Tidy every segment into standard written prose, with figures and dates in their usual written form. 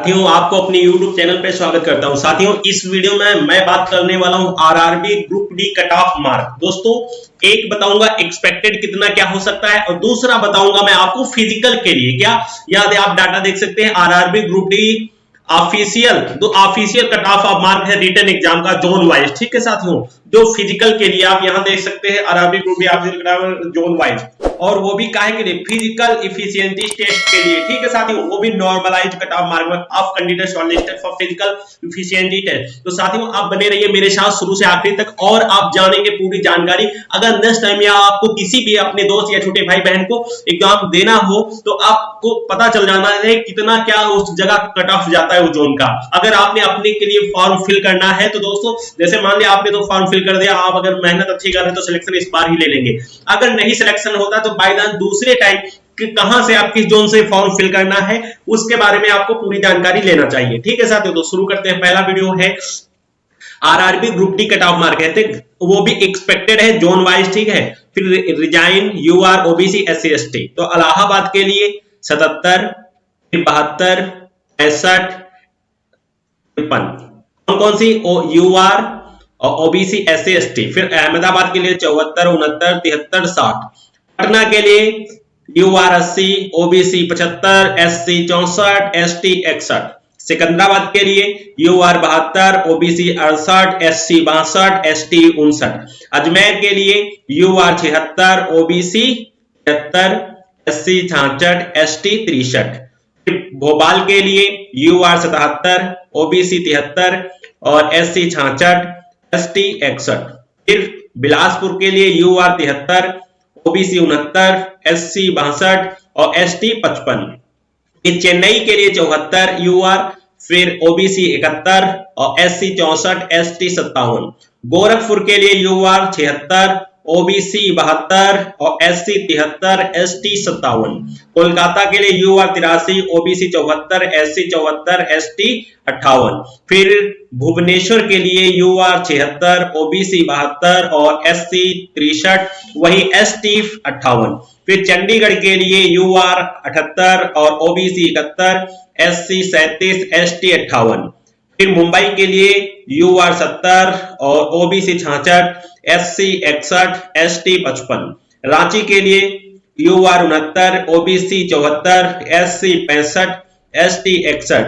साथियों, आपको अपने YouTube चैनल पे स्वागत करता हूं। साथियों, इस वीडियो में मैं बात करने वाला हूं RRB group D cut off mark. दोस्तों, एक बताऊंगा एक्सपेक्टेड कितना क्या हो सकता है और दूसरा बताऊंगा मैं आपको फिजिकल के लिए क्या। याद है, आप डाटा देख सकते हैं RRB group D official cut off mark है रिटन एग्जाम का जोन वाइज। ठीक है साथियों, जो फिजिकल के लिए आप यहां देख सकते हैं RRB group D official zone wise, और वो भी काहे के लिए, फिजिकल इफिशिएंसी टेस्ट के लिए। ठीक है साथियों, वो भी normalised cut off mark of candidate shortlisted for physical efficiency test. तो साथियों, आप बने रहिए मेरे साथ शुरू से आखिरी तक और आप जानेंगे पूरी जानकारी। अगर नेक्स्ट टाइम या आपको किसी भी अपने दोस्त या छोटे भाई बहन को एग्जाम देना हो तो आपको पता चल जाना है कितना क्या उस जगह कट ऑफ जाता है उस जोन का। अगर आपने अपने के लिए फॉर्म फिल करना है तो दोस्तों, जैसे मान लिया आपने तो फॉर्म फिल कर दिया, आप अगर मेहनत अच्छी कर रहे हैं तो सिलेक्शन इस बार ही ले लेंगे। अगर नहीं सिलेक्शन होता तो बाय चांस दूसरे टाइम कि कहां से आप किस जोन से फॉर्म फिल करना है उसके बारे में आपको पूरी जानकारी लेना चाहिए। ठीक है साथियों, तो शुरू करते हैं। पहला वीडियो है RRB group D cut off mark है, वो भी एक्सपेक्टेड है जोन वाइज। ठीक है, फिर रिजाइन यूआर ओबीसी एससी एसटी। तो इलाहाबाद के लिए 77, 72, 65, 53 कौन सी यूआर और ओबीसी एससी एसटी। फिर अहमदाबाद के लिए 74, 69, 73, 60। पटना के लिए UR 80, OBC 75, SC 64, ST 61। Secunderabad के लिए UR 72, OBC 68, SC 62, ST 59। Ajmer के लिए UR 76, OBC 73, SC 66, ST 63। Bhopal के लिए यूआर 77, ओबीसी 73 और एससी 66, एसटी 61। फिर बिलासपुर के लिए यूआर 73, ओबीसी 69, एससी 62 और एसटी 55। चेन्नई के लिए 74 यूआर, फिर ओबीसी 71 और एससी 64, एसटी 57। गोरखपुर के लिए यूआर 76, ओबीसी 72 और एससी 73, एसटी 57। कोलकाता के लिए यूआर 83, ओबीसी 74, एससी 74, एसटी 58। फिर भुवनेश्वर के लिए यूआर 76, ओबीसी 72 और एससी 63, वही एसटी 58। फिर चंडीगढ़ के लिए यूआर 78 और ओबीसी 71, एससी 37, एसटी 58। फिर मुंबई के लिए यूआर 70 और ओबीसी 66, एससी 61, एसटी 55। रांची के लिए UR 69, OBC 74, SC 65, ST 61।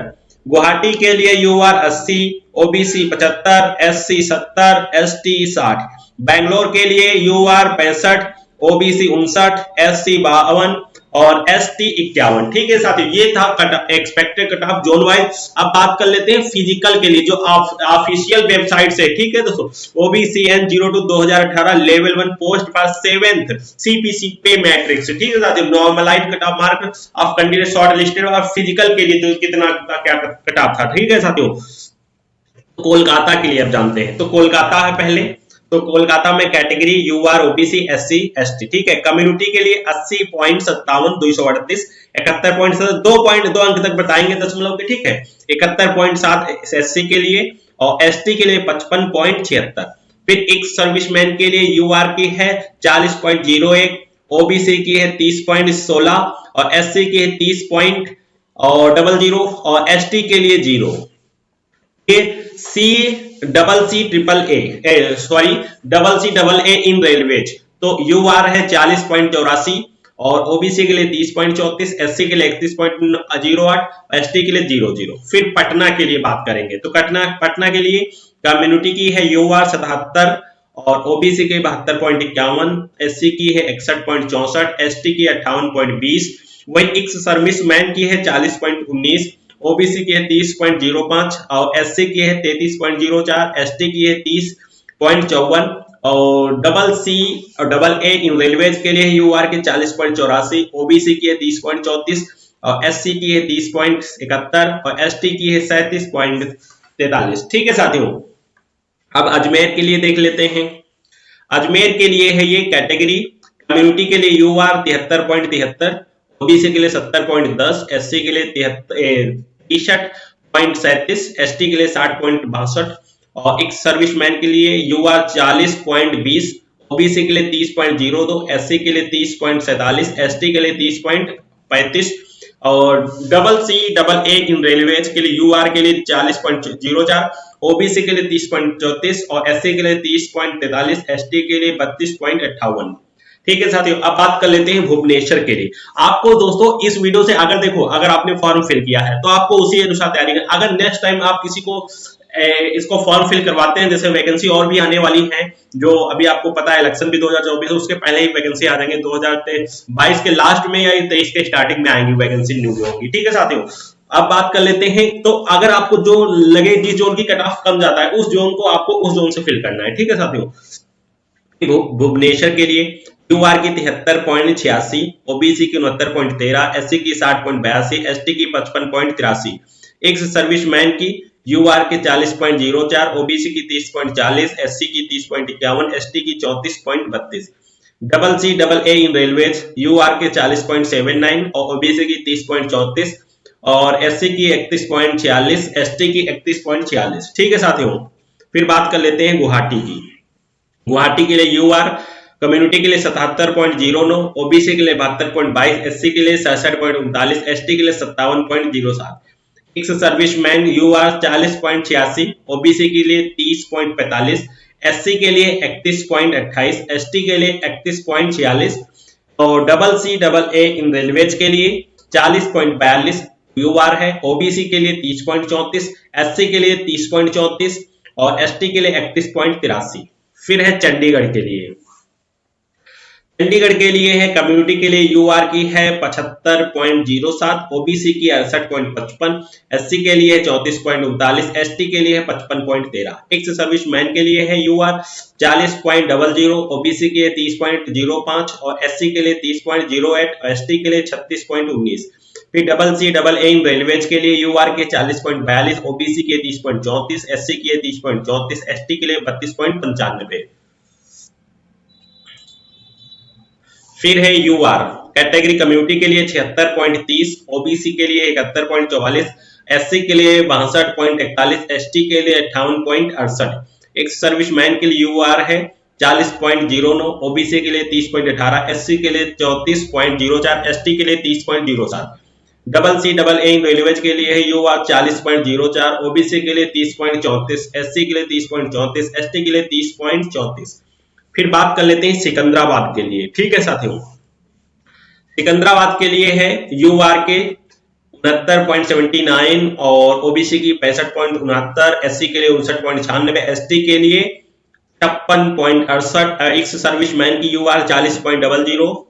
Guwahati के लिए UR 80, OBC 75, SC 70, ST 60। Bangalore के लिए यूआर 65, ओबीसी 59, एससी 52 और एसटी 51। ठीक है साथियों, ये था expected cut of zone wise. अब बात कर लेते हैं फिजिकल के लिए जो ऑफिशियल वेबसाइट से। ठीक है दोस्तों, OBCN 02/2018 level 1 post for 7th CPC pay matrix. ठीक है साथियों, normalised cut off mark of candidate short listed और फिजिकल के लिए तो कितना क्या कट ऑफ था। ठीक है साथियों, कोलकाता के लिए अब जानते हैं। तो कोलकाता है पहले, तो कोलकाता में category UR OBC SC ST. ठीक है, कम्युनिटी के लिए 80.57 238, 71.7 2 अंक तक बताएंगे दशमलव के। ठीक है, 71.7 एससी के लिए और एसटी के लिए 55.76। फिर एक सर्विसमैन के लिए यूआर की है 40.01, ओबीसी की है 30.16 और एससी की है 30.00 और एसटी के लिए 0। Double C double A in railways, तो यूआर है 40.84 और ओबीसी के लिए 30.34, एससी के लिए 31.08, एसटी के लिए 00। फिर पटना के लिए बात करेंगे तो पटना के लिए कम्युनिटी की है यूआर 77 और ओबीसी के 72.51, एससी की है 61.64, एसटी की 58.20। वही एक्स सर्विसमैन की है 40.19, ओबीसी की है 30.05 और एससी की है 33.04, एसटी की है 30.54 और डबल सी और डबल ए इन रेलवेज के लिए यूआर के 40.84, ओबीसी की है 30.34 और एससी की है 30.71 और एसटी की है 37.43। ठीक है साथियों, अब अजमेर के लिए देख लेते हैं। अजमेर के लिए है ये कैटेगरी, कम्युनिटी के लिए यूआर 73.73, ओबीसी के लिए 70.10, एससी के लिए 63.37, एसटी के लिए 60.62 और एक सर्विसमैन के लिए यूआर 40.20, ओबीसी के लिए 30.02, एससी के लिए 30.47, एसटी के लिए 30.35 और CCA इन रेलवेज के लिए यूआर के लिए 40.04, ओबीसी के लिए 30.34 और एससी के लिए 30.43, एसटी के लिए 32.58। ठीक है साथियों, अब बात कर लेते हैं भुवनेश्वर के लिए। आपको दोस्तों इस वीडियो से अगर देखो, अगर आपने फॉर्म फिल किया है तो आपको उसी अनुसार तैयारी करनी। अगर नेक्स्ट टाइम आप किसी को इसको फॉर्म फिल करवाते हैं, जैसे वैकेंसी और भी आने वाली है, जो अभी आपको पता है इलेक्शन भी 2024 है, उसके पहले ही वैकेंसी आ जाएंगे, 2022 के लास्ट में या 23 के स्टार्टिंग में आएंगी वैकेंसी न्यू होगी। ठीक है साथियों, अब बात कर लेते हैं। तो अगर आपको जो लगे जिस जोन की कट ऑफ कम जाता है उस जोन को आपको उस जोन से फिल करना है। ठीक है साथियों, भुवनेश्वर के लिए यूआर की 73.86, ओबीसी की 69.13, एससी की 60.82, एसटी की 55.83, एक्स सर्विसमैन की यूआर के 40.04, ओबीसी की 30.40, एससी की 30.51, एसटी की 34.32। CCA इन रेलवेज यूआर के 40.79 और ओबीसी की 30.34 और एससी की 31.46, एसटी की 31.46। ठीक है साथियों, फिर बात कर लेते हैं गुवाहाटी की। गुवाहाटी के लिए यूआर कम्युनिटी के लिए 77.09, ओबीसी के लिए 72.22, एससी के लिए 67.39, एसटी के लिए 57.07। एक्स सर्विसमैन यूआर 40.86, ओबीसी के लिए 30.45, एससी के लिए 31.28, एसटी के लिए 31.46 और CCA इन रेलवेज के लिए 40.42 यूआर है, ओबीसी के लिए 30.34, एससी के लिए 30.34 और एसटी के लिए 31.83। फिर है चंडीगढ़ के लिए। चंडीगढ़ के लिए है कम्युनिटी के लिए यूआर की है 75.07, ओबीसी की 68.55, एससी के लिए 34.39, एसटी के लिए 55.13। एक्स सर्विसमैन के लिए है यूआर 40.00, ओबीसी के लिए 30.05 और एससी के लिए 30.08 और एसटी के लिए 36.19। फिर CCA इन रेलवेज के लिए यूआर के 40.42, ओबीसी के 30.34, एससी के 30.34, एसटी के लिए 32.95। फिर है यूआर कैटेगरी कम्युनिटी के लिए 76.30, ओबीसी के लिए 71.44, एससी के लिए 62.41, एसटी के लिए 58.68। एक्स सर्विसमैन के लिए यूआर है 40.09, ओबीसी के लिए 30.18, एससी के लिए 34.04, एसटी के लिए 30.07। CCA इन रेलवेज के लिए है यूआर 40.04, ओबीसी के लिए 30.34, एससी के लिए 30.34, एसटी के लिए 30.34। फिर बात कर लेते हैं सिकंदराबाद के लिए। ठीक है साथियों, सिकंदराबाद के लिए है यूआर के 69.79 और ओबीसी की 65.69, एससी के लिए 59.96, एसटी के लिए 56.68। एक्स सर्विसमैन की यूआर 40.00,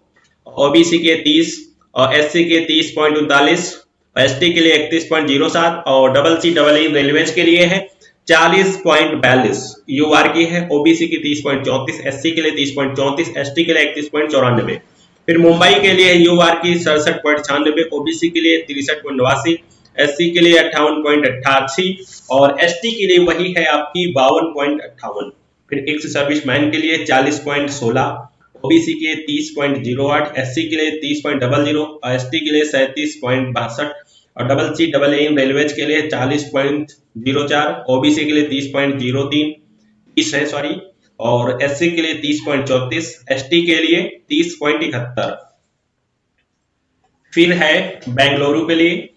ओबीसी के 30 और एससी के 30.39, एसटी के लिए 31.07 और CCA रेलवेज के लिए है 40.42 यूआर की है, ओबीसी की 30.34, एससी के लिए 30.34, एसटी के लिए 31.94। फिर मुंबई के लिए यूआर की 67.96, ओबीसी के लिए 63.89, एससी के लिए 58.88 और एसटी के लिए वही है आपकी 52.58। फिर एक्स सर्विसमैन के लिए 40.16, ओबीसी के 30.08, एससी के लिए 30.00 और एसटी के लिए 37.62 और CCA इन रेलवेज के लिए 40.04, ओबीसी के लिए 30.03 है सॉरी और एससी के लिए 30.34, एसटी के लिए 30.71। फिर है बेंगलुरु के लिए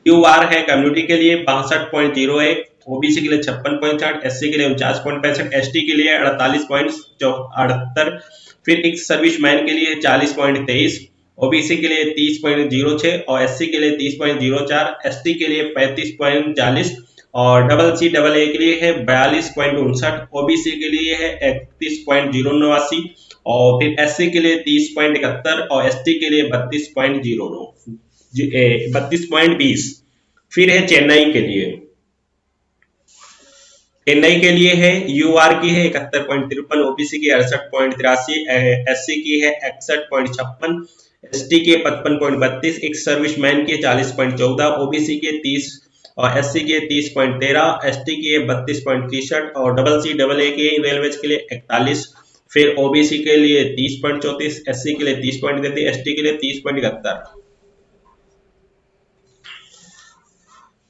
यूआर है कम्युनिटी के लिए 62.01, ओबीसी के लिए 56.60, एससी के लिए 49.65, एसटी के लिए 48.78। फिर एक्स सर्विसमैन के लिए 40.23, ओबीसी के लिए 30.06 और एससी के लिए 30.04, एसटी के लिए 35.40 और CCA के लिए है 42.59, ओबीसी के लिए है 31.089 और फिर एससी के लिए 30.71 और एसटी के लिए 32.20। फिर है चेन्नई के लिए। चेन्नई के लिए है यूआर की है 71.53, ओबीसी की 68.83, एससी की है 61.56, एसटी के 55.32, एक्स सर्विसमैन के 40.14, ओबीसी के 30 और एससी के 30.13, एसटी के 32.63 और CCA के रेलवेज के लिए 41। फिर ओबीसी के लिए 30.34, एससी के लिए 30.33, एसटी के लिए 30.71।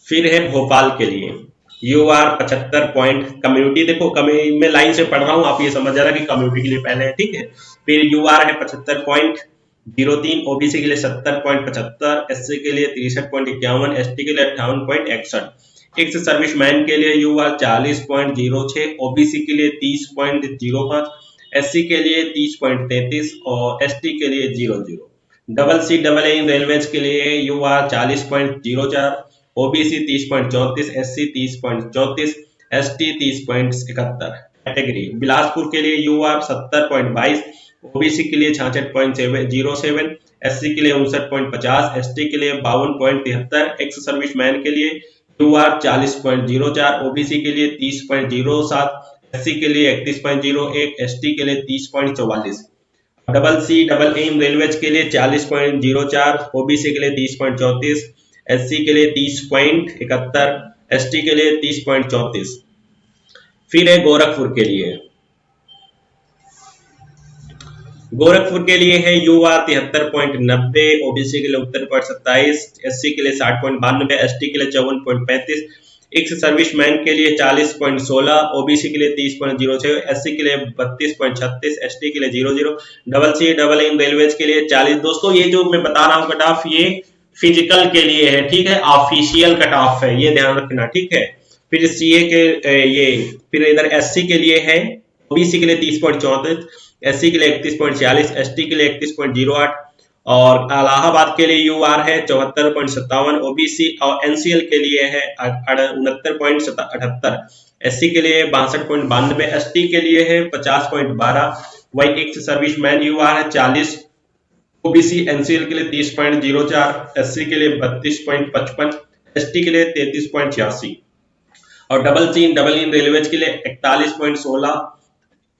फिर है भोपाल के लिए यूआर 75 पॉइंट कम्युनिटी। देखो मैं लाइन से पढ़ रहा हूं, आप ये समझ जाना कि कम्युनिटी के लिए पहले है, ठीक है। फिर यूआर है 75 पॉइंट, 03, ओबीसी के लिए 70.75, एससी के लिए 63.51, एसटी के लिए 58.61। एक्स सर्विसमैन के लिए यूआर 40.06, ओबीसी के लिए 30.05, एससी के लिए 30.33 और एसटी के लिए 00। Double C double A in railways के लिए UR 40.04, OBC 30.34, SC 30.34, ST 30.71। Category Bilaspur के लिए यूआर 70.22, ओबीसी के लिए 66.07, एससी के लिए 59.50, एसटी के लिए 52.73। एक्स सर्विसमैन के लिए यूआर 40.04, ओबीसी के लिए 30.07, एससी के लिए 31.01, एसटी के लिए 30.44। Double C double A in railways के लिए 40.04, ओबीसी के लिए 30.34, एससी के लिए 30.71, एसटी के लिए 30.34। फिर है गोरखपुर के लिए, गोरखपुर के लिए है यूआर 73.90, ओबीसी के लिए 69.27, एससी के लिए 60.92, एसटी के लिए 54.35। एक्स सर्विसमैन के लिए 40.16, ओबीसी के लिए 30.06, एससी के लिए 32.36, एसटी के लिए 00। Double C double in railways के लिए 40। दोस्तों ये जो मैं बता रहा हूँ कट ऑफ ये फिजिकल के लिए है, ठीक है, ऑफिशियल कट ऑफ है, ये ध्यान रखना, ठीक है। फिर सीए के ये फिर इधर एससी के लिए है, ओबीसी के लिए 30.34, एससी के लिए 31.46, एसटी के लिए 31.08 और इलाहाबाद के लिए यूआर है 74.57, ओबीसी और एनसीएल के लिए है 69.78, एससी के लिए 62.92, एसटी के लिए है 50.12। वही एक्स सर्विसमैन यूआर है 40, ओबीसी एनसीएल के लिए 30.04, एससी के लिए 32.55, एसटी के लिए 33.86 और डबल इन रेलवेज के लिए 41.16,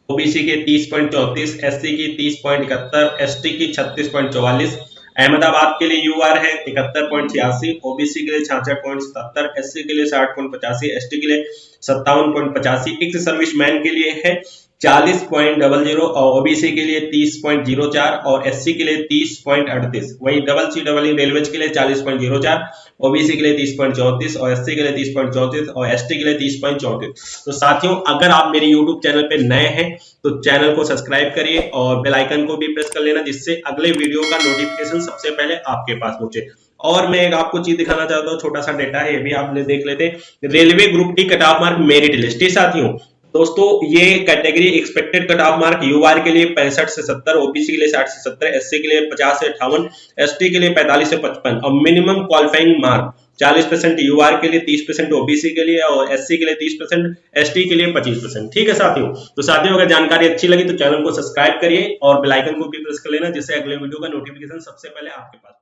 ओबीसी के 30.34, एससी की 30.71, एसटी की 36.44। अहमदाबाद के लिए यूआर है 71.86, ओबीसी के लिए 66.77, एससी के लिए 60.85, एसटी के लिए 57.85। एक्स सर्विसमैन के लिए है 40.00 और ओबीसी के लिए 30.04 और एससी के लिए 30.38। वही डबल इन रेलवेज के लिए 40.04, ओबीसी के लिए 30.34 और एससी के लिए 30.34 और एसटी के लिए 30.34। तो साथियों अगर आप मेरे यूट्यूब चैनल पे नए हैं तो चैनल को सब्सक्राइब करिए और बेल आइकन को भी प्रेस कर लेना, जिससे अगले वीडियो का नोटिफिकेशन सबसे पहले आपके पास पहुंचे। और मैं एक आपको चीज दिखाना चाहता हूँ, छोटा सा डेटा है, ये भी आप देख लेते। Railway group D cut off mark merit list. साथियों दोस्तों ये category expected cut off mark UR के लिए 65 से 70, ओबीसी के लिए 60 से 70, एससी के लिए 50 से 58, एसटी के लिए 45 से 55 और मिनिमम क्वालिफाइंग मार्क 40% यूआर के लिए, 30% ओबीसी के लिए और एससी के लिए 30%, एसटी के लिए 25%। ठीक है साथियों, तो साथियों अगर जानकारी अच्छी लगी तो चैनल को सब्सक्राइब करिए और बेल आइकन को भी प्रेस कर लेना, जिससे अगले वीडियो का नोटिफिकेशन सबसे पहले आपके पास